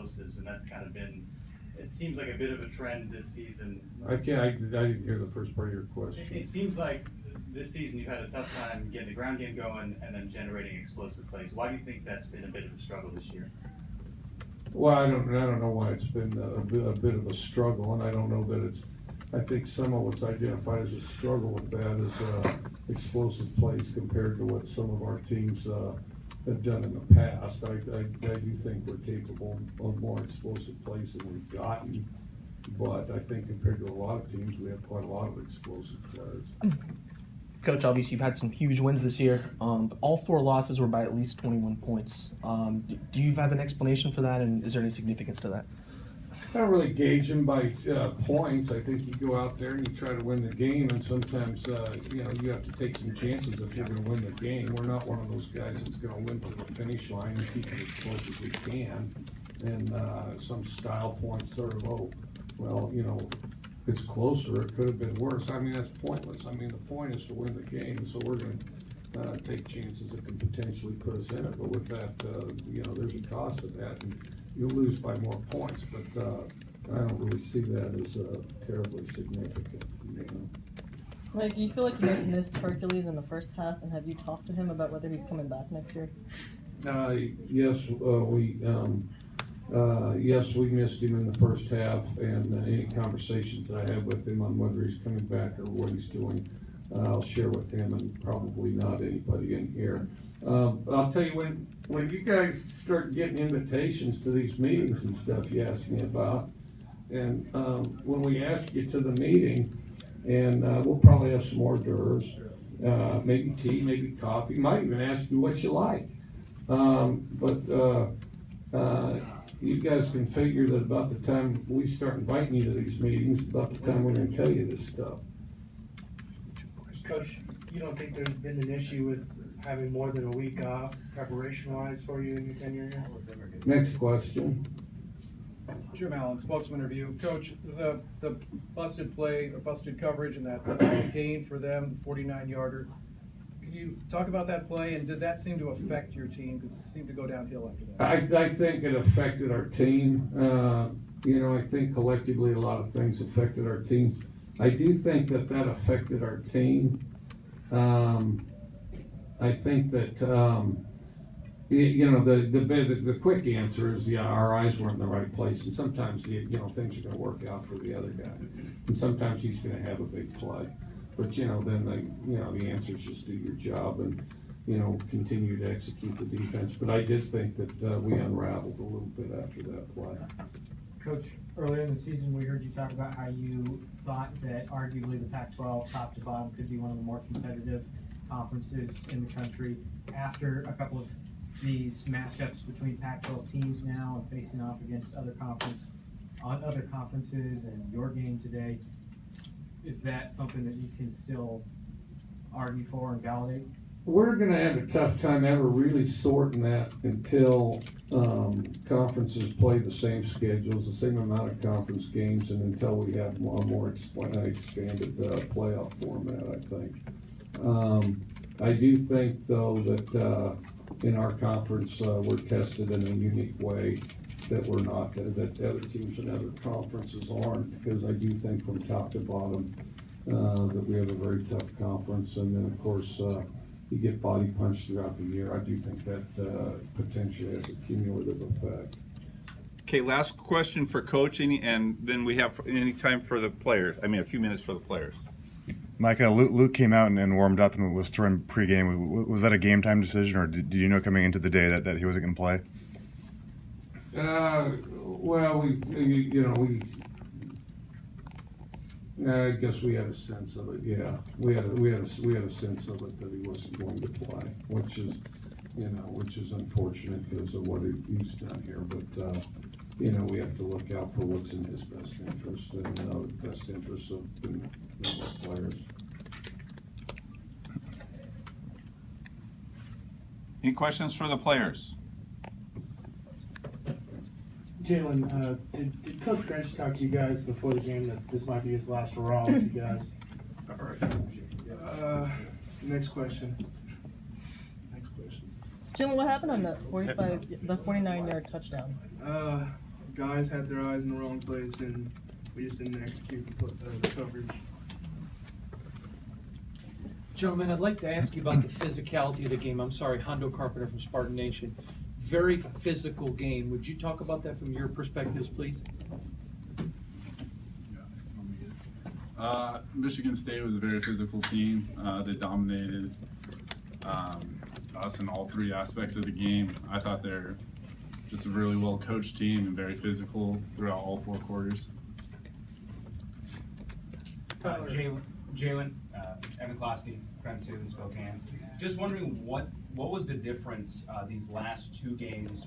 explosives, and that's kind of been, it seems like a bit of a trend this season. I didn't hear the first part of your question. It seems like this season you've had a tough time getting the ground game going and then generating explosive plays. Why do you think that's been a bit of a struggle this year? Well, I don't know why it's been a bit of a struggle, and I don't know that it's. I think some of what's identified as a struggle with that is explosive plays compared to what some of our teams have done in the past. I do think we're capable of more explosive plays than we've gotten, but I think compared to a lot of teams, we have quite a lot of explosive players. Coach, obviously you've had some huge wins this year. But all 4 losses were by at least 21 points. Do you have an explanation for that, and is there any significance to that? I don't really gauge them by points. I think you go out there and you try to win the game, and sometimes you have to take some chances if you're going to win the game. We're not one of those guys that's going to win to the finish line and keep it as close as we can. And some style points sort of, it's closer. It could have been worse. I mean, that's pointless. I mean, the point is to win the game, so we're going to take chances that can potentially put us in it. But with that, there's a cost of that, and you'll lose by more points. But I don't really see that as terribly significant. Mike, do you feel like you guys missed Hercules in the first half, and have you talked to him about whether he's coming back next year? Yes, we missed him in the first half, and any conversations that I have with him on whether he's coming back or what he's doing, I'll share with him and probably not anybody in here. I'll tell you, when you guys start getting invitations to these meetings and stuff you ask me about, and when we ask you to the meeting, and we'll probably have some hors d'oeuvres, maybe tea, maybe coffee, might even ask you what you like. You guys can figure that about the time we start inviting you to these meetings, about the time we're going to tell you this stuff. Coach, you don't think there's been an issue with having more than a week off preparation-wise for you in your tenure here? Next question. Jim Allen, Spokesman-Review. Coach, the busted play, or busted coverage, and that gain for them, the 49-yarder. Can you talk about that play, and did that seem to affect your team? Because it seemed to go downhill after that. I think it affected our team. I think collectively a lot of things affected our team. I do think that affected our team. I think that the quick answer is our eyes weren't in the right place, and sometimes things are going to work out for the other guy, and sometimes he's going to have a big play. But then the answer is just do your job and continue to execute the defense. But I did think that we unraveled a little bit after that play. Coach, earlier in the season, we heard you talk about how you thought that arguably the Pac-12 top to bottom could be one of the more competitive conferences in the country. After a couple of these matchups between Pac-12 teams now and facing off against other conferences and your game today, is that something that you can still argue for and validate? We're going to have a tough time ever really sorting that until conferences play the same schedules, the same amount of conference games, and until we have a more expanded playoff format, I think. I do think, though, that in our conference we're tested in a unique way that we're not, that other teams in other conferences aren't, because I do think from top to bottom that we have a very tough conference, and then of course you get body punched throughout the year. I do think that potentially has a cumulative effect. Okay, last question for coaching, and then we have any time for the players. I mean, a few minutes for the players. Mike, Luke came out and warmed up and was throwing pregame. Was that a game time decision, or did you know coming into the day that he wasn't going to play? I guess we had a sense of it. Yeah, we had a sense of it that he wasn't going to play, which is unfortunate because of what he's done here. But we have to look out for what's in his best interest and the best interest of the players. Any questions for the players? Jalen, did Coach Grinch talk to you guys before the game that this might be his last hurrah with you guys? All right. Next question. Jim, what happened on the 49-yard touchdown? guys had their eyes in the wrong place, and we just didn't execute the coverage. Gentlemen, I'd like to ask you about the physicality of the game. I'm sorry, Hondo Carpenter from Spartan Nation. Very physical game. Would you talk about that from your perspectives, please? Michigan State was a very physical team. They dominated us in all three aspects of the game. I thought they're just a really well-coached team and very physical throughout all four quarters. Jalen, Evan Klosky, Prem 2 in Spokane. Just wondering what was the difference these last two games?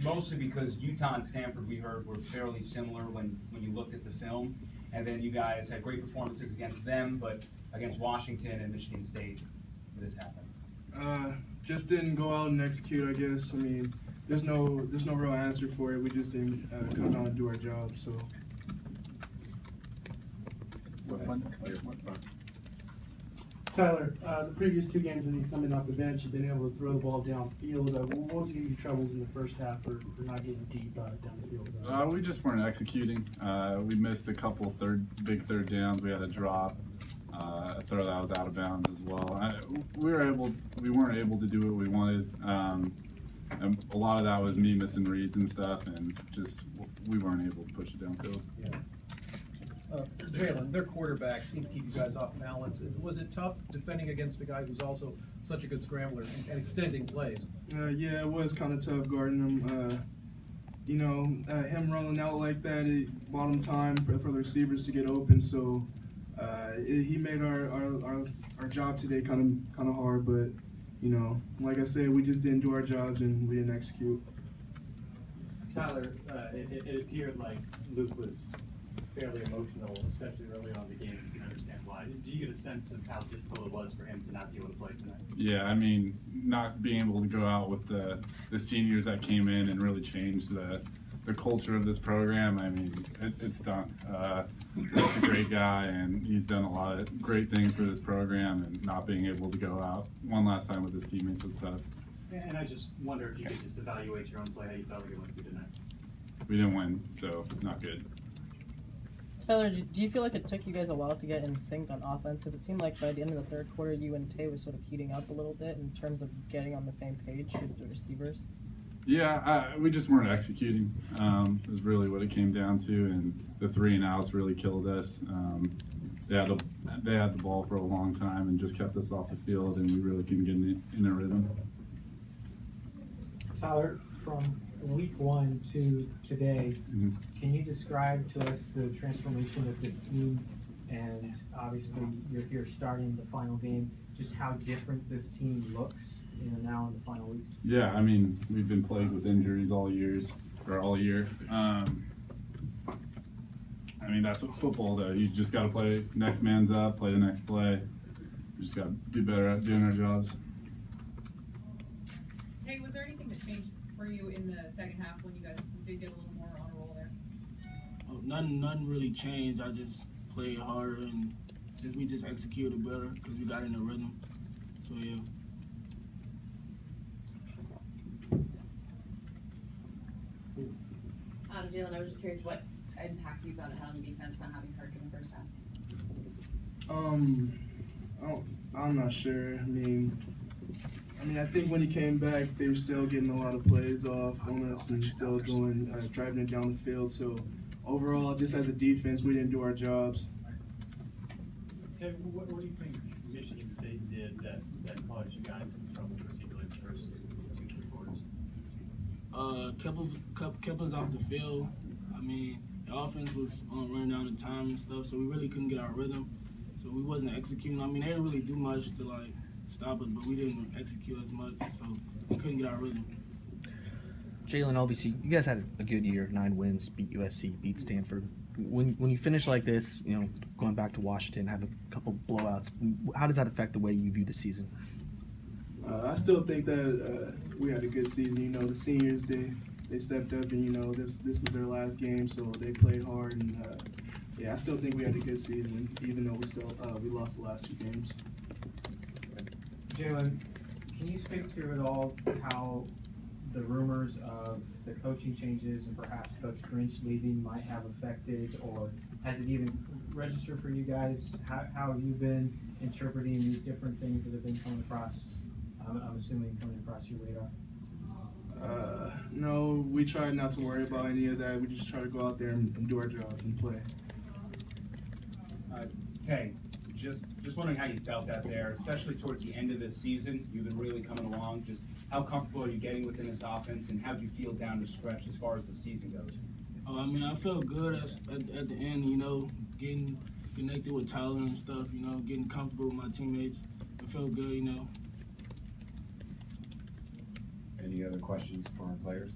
Mostly because Utah and Stanford, we heard, were fairly similar when you looked at the film. And then you guys had great performances against them, but against Washington and Michigan State, this happened. Just didn't go out and execute, I guess. I mean, there's no real answer for it. We just didn't come out and do our job. So. Tyler, the previous two games when you've come in off the bench, you've been able to throw the ball downfield. What was giving you troubles in the first half for not getting deep down the field? We just weren't executing. We missed a couple big third downs. We had a drop, a throw that was out of bounds as well. We weren't able to do what we wanted. And a lot of that was me missing reads and stuff, and just we weren't able to push it downfield. Yeah. Jalen, their quarterback seemed to keep you guys off balance. Was it tough defending against a guy who's also such a good scrambler and extending plays? Yeah, it was kind of tough guarding him. Him rolling out like that, it bought him time for the receivers to get open. So he made our job today kind of hard. But like I said, we just didn't do our jobs and we didn't execute. Tyler, it appeared like Luke was fairly emotional, especially early on in the game. You can understand why. Do you get a sense of how difficult it was for him to not be able to play tonight? Yeah, I mean, not being able to go out with the seniors that came in and really changed the culture of this program, I mean, it's done. He's a great guy, and he's done a lot of great things for this program, and not being able to go out one last time with his teammates was tough. And I just wonder if you could just evaluate your own play, how you felt like it went through tonight. We didn't win, so not good. Tyler, do you feel like it took you guys a while to get in sync on offense? Because it seemed like by the end of the third quarter, you and Tay were sort of heating up a little bit in terms of getting on the same page with the receivers. Yeah, we just weren't executing. Is really what it came down to, and the 3 and outs really killed us. They had the ball for a long time and just kept us off the field, and we really couldn't get in a rhythm. Tyler, from week 1 to today, can you describe to us the transformation of this team? And obviously, you're here starting the final game. Just how different this team looks, now in the final weeks. Yeah, I mean, we've been plagued with injuries all year. I mean, that's what football does. You just got to play next man's up, play the next play. You just got to do better at doing our jobs. Hey, was there anything that changed for you in the second half when you guys did get a little more on a roll there? Oh, nothing really changed. I just played harder and we just executed better because we got in a rhythm. So yeah. Jalen, I was just curious what impact you thought it had on the defense not having Kirk in the first half. I'm not sure. I mean, I think when he came back, they were still getting a lot of plays off on us and still driving it down the field. So overall, just as a defense, we didn't do our jobs. Ted, what do you think Michigan State did that caused you guys some trouble, particularly the first 2-3 quarters? Kept us off the field. I mean, the offense was running down the time and stuff, so we really couldn't get our rhythm. So we wasn't executing. I mean, they didn't really do much to stop us, but we didn't execute as much, so we couldn't get our rhythm. Jalen, LBC, you guys had a good year, 9 wins, beat USC, beat Stanford. When you finish like this, going back to Washington, have a couple blowouts, how does that affect the way you view the season? I still think that we had a good season. The seniors, they stepped up, and this is their last game, so they played hard. And I still think we had a good season, even though we lost the last 2 games. Jalen, can you speak to at all how the rumors of the coaching changes and perhaps Coach Grinch leaving might have affected, or has it even registered for you guys? How have you been interpreting these different things that have been coming across, I'm assuming coming across your radar? No, we try not to worry about any of that. We just try to go out there and do our jobs and play. Tay, just wondering how you felt out there, especially towards the end of the season. You've been really coming along. Just how comfortable are you getting within this offense, and how do you feel down the stretch as far as the season goes? Oh, I mean, I felt good at the end, you know, getting connected with Tyler and stuff, you know, getting comfortable with my teammates. I felt good, you know. Any other questions for our players?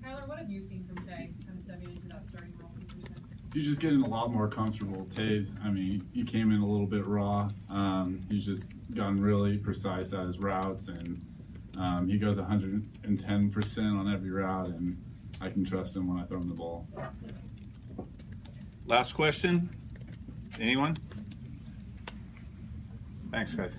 Tyler, what have you seen from Tay, kind of stepping into that starting role for the first time? He's just getting a lot more comfortable. Tay's, I mean, he came in a little bit raw. He's just gotten really precise at his routes, and he goes 110% on every route, and I can trust him when I throw him the ball. Last question? Anyone? Thanks, guys.